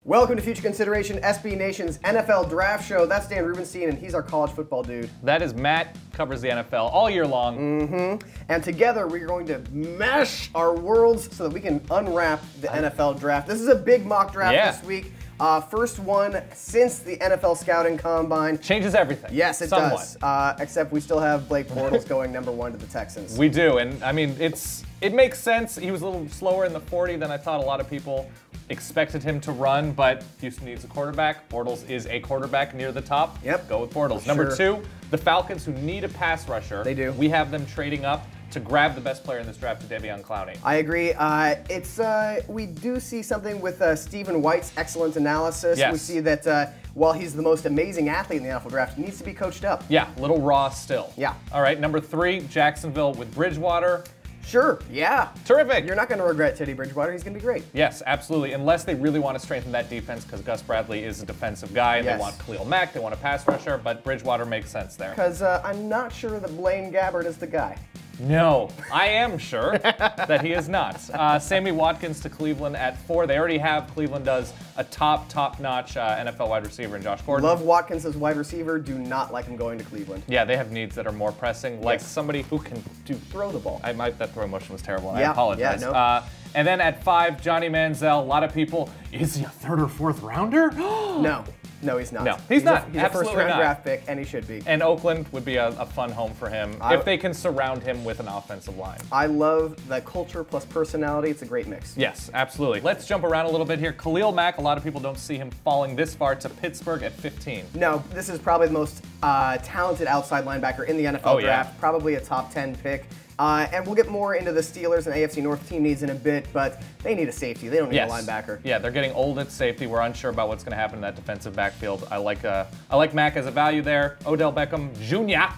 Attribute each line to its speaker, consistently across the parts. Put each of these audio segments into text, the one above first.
Speaker 1: Welcome to Future Consideration, SB Nation's NFL Draft Show. That's Dan Rubenstein, and he's our college football dude.
Speaker 2: That is Matt, covers the NFL all year long.
Speaker 1: And together, we're going to mesh our worlds so that we can unwrap the NFL Draft. This is a big mock draft this week. First one since the NFL Scouting Combine.
Speaker 2: Changes everything.
Speaker 1: Yes, it does. Except we still have Blake Bortles going #1 to the Texans.
Speaker 2: We do, and I mean, it makes sense. He was a little slower in the 40 than I thought a lot of people expected him to run, but Houston needs a quarterback. Bortles is a quarterback near the top.
Speaker 1: Yep.
Speaker 2: Go with Bortles. Number 2, the Falcons, who need a pass rusher.
Speaker 1: They do.
Speaker 2: We have them trading up to grab the best player in this draft, Jadeveon Clowney.
Speaker 1: I agree. We do see something with Stephen White's excellent analysis.
Speaker 2: Yes.
Speaker 1: We see that while he's the most amazing athlete in the NFL Draft, he needs to be coached up.
Speaker 2: Yeah, a little raw still.
Speaker 1: Yeah.
Speaker 2: All right, number 3, Jacksonville with Bridgewater.
Speaker 1: Sure, yeah.
Speaker 2: Terrific.
Speaker 1: You're not going to regret Teddy Bridgewater. He's going to be great.
Speaker 2: Yes, absolutely. Unless they really want to strengthen that defense, because Gus Bradley is a defensive guy, and they want Khalil Mack, they want a pass rusher, but Bridgewater makes sense there.
Speaker 1: Because I'm not sure that Blaine Gabbert is the guy.
Speaker 2: No, I am sure that he is not. Sammy Watkins to Cleveland at 4. They already have, Cleveland does, a top-notch NFL wide receiver in Josh Gordon.
Speaker 1: Love Watkins as wide receiver. Do not like him going to Cleveland.
Speaker 2: Yeah, they have needs that are more pressing, like somebody who can
Speaker 1: throw the ball.
Speaker 2: That throw motion was terrible, and I apologize.
Speaker 1: Yeah, no.
Speaker 2: And then at 5, Johnny Manziel. A lot of people, is he a 3rd or 4th rounder?
Speaker 1: No, he's not.
Speaker 2: No, he's not.
Speaker 1: He's a first-round draft pick, and he should be.
Speaker 2: And Oakland would be a fun home for him if they can surround him with an offensive line.
Speaker 1: I love the culture plus personality. It's a great mix.
Speaker 2: Yes, absolutely. Let's jump around a little bit here. Khalil Mack, a lot of people don't see him falling this far to Pittsburgh at 15.
Speaker 1: No, this is probably the most talented outside linebacker in the NFL draft. Probably a top 10 pick. And we'll get more into the Steelers and AFC North team needs in a bit, but they need a safety. They don't need a linebacker. Yeah,
Speaker 2: they're getting old at safety. We're unsure about what's going to happen in that defensive backfield. I like Mack as a value there. Odell Beckham Jr.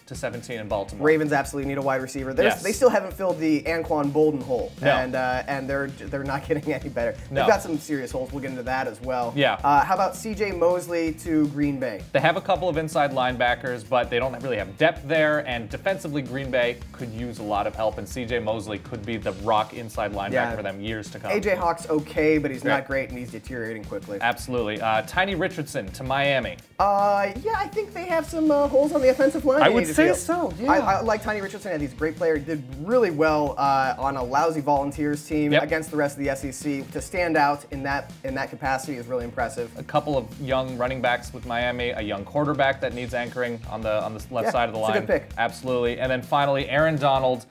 Speaker 2: to 17 in Baltimore.
Speaker 1: Ravens absolutely need a wide receiver. They still haven't filled the Anquan Bolden hole, and they're not getting any better. They've got some serious holes. We'll get into that as well.
Speaker 2: Yeah.
Speaker 1: How about C.J. Mosley to Green Bay?
Speaker 2: They have a couple of inside linebackers, but they don't really have depth there, and defensively Green Bay could use a lot of help, and C.J. Mosley could be the rock inside linebacker for them years to come.
Speaker 1: A.J. Hawk's okay, but he's not great, and he's deteriorating quickly.
Speaker 2: Absolutely. Tiny Richardson to Miami.
Speaker 1: Yeah, I think they have some holes on the offensive line.
Speaker 2: I would say so, yeah.
Speaker 1: I like Tiny Richardson. He's a great player. He did really well on a lousy Volunteers team against the rest of the SEC. To stand out in that capacity is really impressive.
Speaker 2: A couple of young running backs with Miami, a young quarterback that needs anchoring on the left side of the line.
Speaker 1: It's a good pick.
Speaker 2: Absolutely. And then finally, Aaron Donald.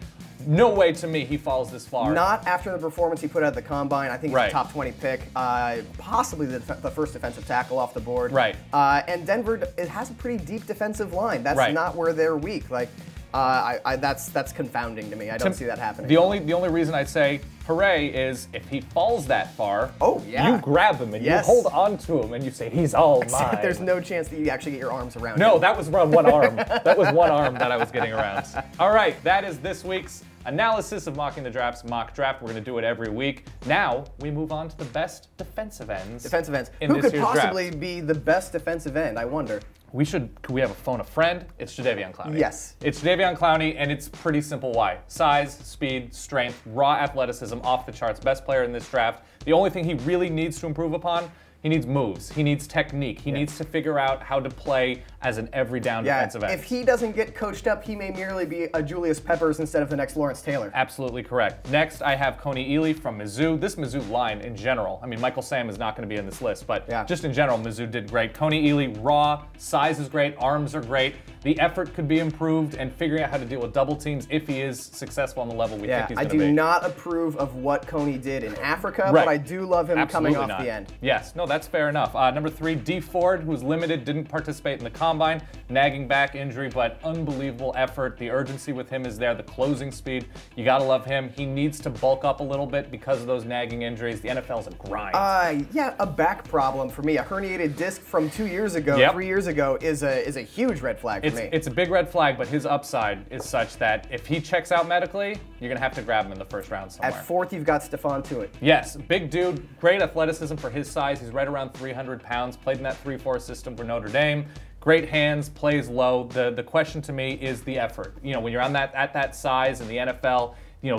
Speaker 2: No way to me he falls this far.
Speaker 1: Not after the performance he put out at the Combine. I think he's a top 20 pick, possibly the first defensive tackle off the board.
Speaker 2: Right.
Speaker 1: And Denver, it has a pretty deep defensive line. That's not where they're weak. Like, that's confounding to me. I don't see that happening.
Speaker 2: The only reason I'd say hooray is if he falls that far, you grab him and you hold on to him and you say, he's all mine.
Speaker 1: There's no chance that you actually get your arms around him.
Speaker 2: No, that was around one arm. That was one arm that I was getting around. All right, that is this week's analysis of Mocking the Draft's mock draft. We're going to do it every week. Now we move on to the best defensive ends.
Speaker 1: Who could possibly be the best defensive end, I wonder?
Speaker 2: Could we have a phone a friend? It's Jadeveon Clowney.
Speaker 1: Yes.
Speaker 2: It's Jadeveon Clowney, and it's pretty simple why. Size, speed, strength, raw athleticism, off the charts. Best player in this draft. The only thing he really needs to improve upon, he needs moves. He needs technique. He needs to figure out how to play as an every down defensive end.
Speaker 1: If he doesn't get coached up, he may merely be a Julius Peppers instead of the next Lawrence Taylor.
Speaker 2: Absolutely correct. Next, I have Coney Ely from Mizzou. This Mizzou line in general, I mean, Michael Sam is not going to be in this list, but just in general, Mizzou did great. Coney Ely, raw, size is great, arms are great. The effort could be improved, and figuring out how to deal with double teams if he is successful on the level we think he's going to be.
Speaker 1: I do not approve of what Coney did in Africa, but I do love him coming off the end.
Speaker 2: Yes, no, that's fair enough. Number 3, D Ford, who's limited, didn't participate in the Combine, nagging back injury, but unbelievable effort. The urgency with him is there, the closing speed. You got to love him. He needs to bulk up a little bit because of those nagging injuries. The NFL's a grind.
Speaker 1: A back problem for me. A herniated disc from 2 years ago, 3 years ago, is a huge red flag for me.
Speaker 2: It's a big red flag, but his upside is such that if he checks out medically, you're going to have to grab him in the first round somewhere.
Speaker 1: At 4th, you've got Stephon Tuitt.
Speaker 2: Yes, big dude, great athleticism for his size. He's right around 300 pounds, played in that 3-4 system for Notre Dame. Great hands, plays low. The question to me is the effort. You know, when you're on at that size in the NFL,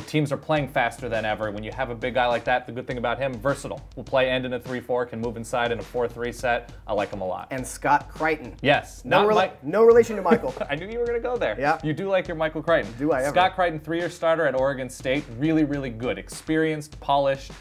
Speaker 2: teams are playing faster than ever. When you have a big guy like that, the good thing about him, versatile. Will play end in a 3-4, can move inside in a 4-3 set. I like him a lot.
Speaker 1: And Scott Crichton.
Speaker 2: Yes.
Speaker 1: No relation to Michael.
Speaker 2: I knew you were going to go there.
Speaker 1: Yeah.
Speaker 2: You do like your Michael Crichton.
Speaker 1: Do I ever?
Speaker 2: Scott Crichton, 3-year starter at Oregon State. Really, really good. Experienced, polished.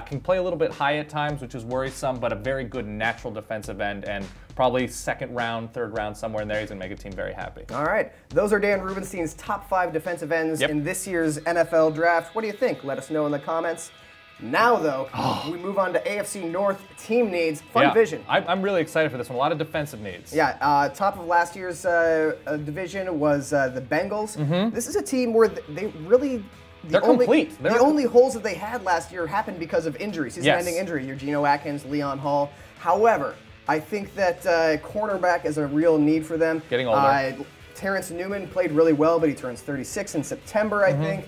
Speaker 2: Can play a little bit high at times, which is worrisome, but a very good natural defensive end, and probably second round, third round, somewhere in there. He's going to make a team very happy.
Speaker 1: All right. Those are Dan Rubenstein's top 5 defensive ends in this year's NFL draft. What do you think? Let us know in the comments. Now, though, we move on to AFC North team needs. Fun division.
Speaker 2: I'm really excited for this one. A lot of defensive needs.
Speaker 1: Yeah. Top of last year's division was the Bengals. This is a team where they really...
Speaker 2: They're complete.
Speaker 1: The only holes that they had last year happened because of injury, season-ending injury. Your Geno Atkins, Leon Hall. However, I think that cornerback is a real need for them.
Speaker 2: Getting older.
Speaker 1: Terrence Newman played really well, but he turns 36 in September, I think.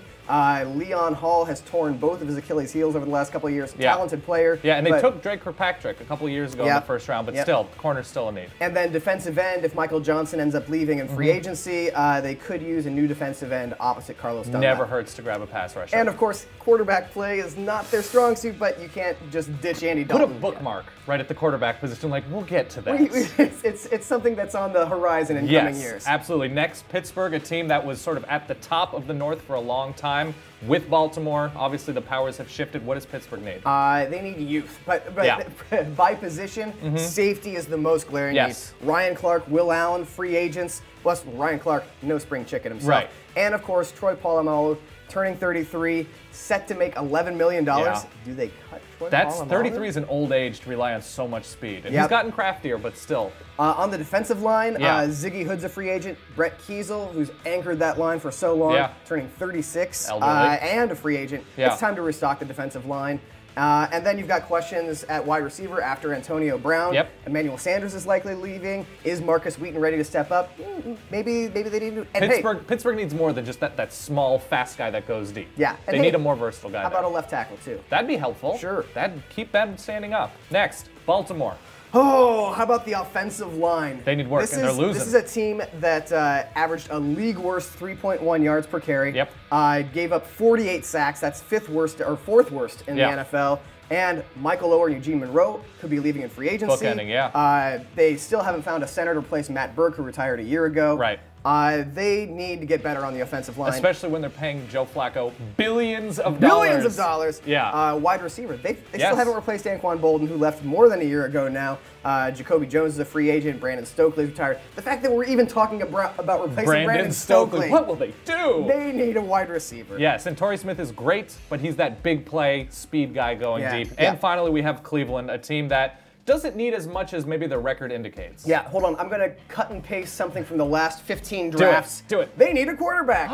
Speaker 1: Leon Hall has torn both of his Achilles heels over the last couple of years. Talented player.
Speaker 2: Yeah, and they took Drake Kirkpatrick a couple of years ago in the first round, but still, corner's still a need.
Speaker 1: And then defensive end, if Michael Johnson ends up leaving in free agency, they could use a new defensive end opposite Carlos Dunlap.
Speaker 2: Never hurts to grab a pass rusher.
Speaker 1: And of course, quarterback play is not their strong suit, but you can't just ditch Andy Dalton.
Speaker 2: Put a bookmark right at the quarterback position, like, we'll get to that.
Speaker 1: It's something that's on the horizon in coming years.
Speaker 2: Yes, absolutely. Next, Pittsburgh, a team that was sort of at the top of the North for a long time. With Baltimore, obviously the powers have shifted. What does Pittsburgh need?
Speaker 1: They need youth, but by position, safety is the most glaring need. Ryan Clark, Will Allen, free agents. Plus, Ryan Clark, no spring chicken himself.
Speaker 2: Right.
Speaker 1: And of course, Troy Polamalu, turning 33, set to make $11 million. Do they cut Troy Polamalu?
Speaker 2: 33 is an old age to rely on so much speed. And he's gotten craftier, but still.
Speaker 1: On the defensive line, Ziggy Hood's a free agent. Brett Kiesel, who's anchored that line for so long, turning 36, and a free agent. It's time to restock the defensive line. And then you've got questions at wide receiver after Antonio Brown. Emmanuel Sanders is likely leaving. Is Marcus Wheaton ready to step up? Maybe they need to. And
Speaker 2: Pittsburgh needs more than just that small, fast guy that goes deep.
Speaker 1: Yeah.
Speaker 2: They need a more versatile guy.
Speaker 1: How about a left tackle, too?
Speaker 2: That'd be helpful.
Speaker 1: Sure.
Speaker 2: That'd keep them standing up. Next, Baltimore.
Speaker 1: Oh, how about the offensive line?
Speaker 2: They need work, and they're losing.
Speaker 1: This is a team that averaged a league worst 3.1 yards per carry. Gave up 48 sacks. That's fourth worst in the NFL. And Michael Oher and Eugene Monroe could be leaving in free agency.
Speaker 2: Bookending,
Speaker 1: they still haven't found a center to replace Matt Burke, who retired a year ago.
Speaker 2: Right.
Speaker 1: They need to get better on the offensive line.
Speaker 2: Especially when they're paying Joe Flacco billions of
Speaker 1: dollars.
Speaker 2: Yeah.
Speaker 1: Wide receiver. They still haven't replaced Anquan Bolden, who left more than a year ago now. Jacoby Jones is a free agent. Brandon Stokely's retired. The fact that we're even talking about replacing Brandon Stokely.
Speaker 2: What will they do?
Speaker 1: They need a wide receiver.
Speaker 2: Yes, and Torrey Smith is great, but he's that big play, speed guy going deep. And finally, we have Cleveland, a team that doesn't need as much as maybe the record indicates.
Speaker 1: Yeah, hold on. I'm going to cut and paste something from the last 15 drafts.
Speaker 2: Do it.
Speaker 1: They need a quarterback.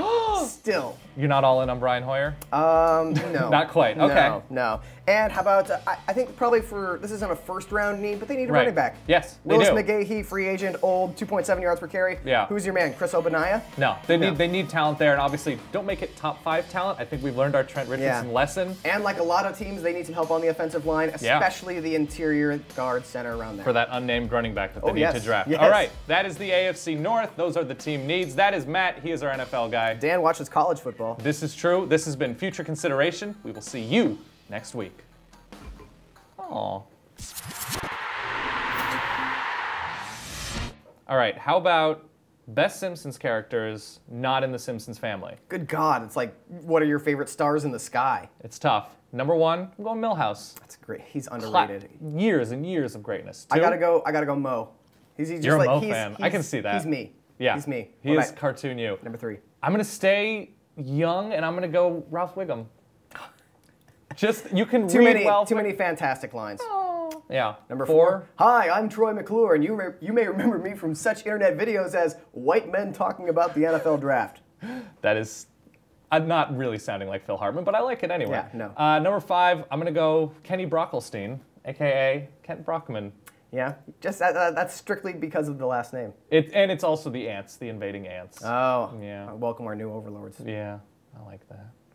Speaker 1: Still.
Speaker 2: You're not all in on Brian Hoyer?
Speaker 1: No.
Speaker 2: Not quite. Okay.
Speaker 1: No. And how about, I think probably this isn't a first-round need, but they need a running back.
Speaker 2: Yes,
Speaker 1: Willis McGahee, free agent, old, 2.7 yards per carry.
Speaker 2: Yeah.
Speaker 1: Who's your man, Chris Ogbonnaya?
Speaker 2: No. They need talent there, and obviously don't make it top 5 talent. I think we've learned our Trent Richardson lesson.
Speaker 1: And like a lot of teams, they need some help on the offensive line, especially the interior guard center around there.
Speaker 2: For that unnamed running back that they need to draft. All right, that is the AFC North. Those are the team needs. That is Matt. He is our NFL guy.
Speaker 1: Dan watches college football.
Speaker 2: This is true. This has been Future Consideration. We will see you next week. Aww. All right, how about best Simpsons characters not in the Simpsons family?
Speaker 1: Good God, it's like, what are your favorite stars in the sky?
Speaker 2: It's tough. Number 1, I'm going Milhouse.
Speaker 1: That's great. He's underrated.
Speaker 2: Years and years of greatness. 2,
Speaker 1: I gotta go Mo. He's just
Speaker 2: You're
Speaker 1: like,
Speaker 2: a Mo fan. I can see that.
Speaker 1: He's me.
Speaker 2: Yeah.
Speaker 1: He's me.
Speaker 2: He is cartoon you.
Speaker 1: Number 3.
Speaker 2: I'm gonna stay young, and I'm gonna go Ralph Wiggum. Just, you can read well.
Speaker 1: Too many fantastic lines.
Speaker 2: Oh. Yeah.
Speaker 1: Number 4. Hi, I'm Troy McClure, and you may remember me from such internet videos as white men talking about the NFL draft.
Speaker 2: That is not really sounding like Phil Hartman, but I like it anyway.
Speaker 1: Yeah, no.
Speaker 2: Number 5, I'm gonna go Kenny Brockelstein, aka Kent Brockman.
Speaker 1: Yeah, just that's strictly because of the last name.
Speaker 2: And it's also the ants, the invading ants.
Speaker 1: Oh.
Speaker 2: Yeah.
Speaker 1: Welcome our new overlords.
Speaker 2: Yeah, I like that.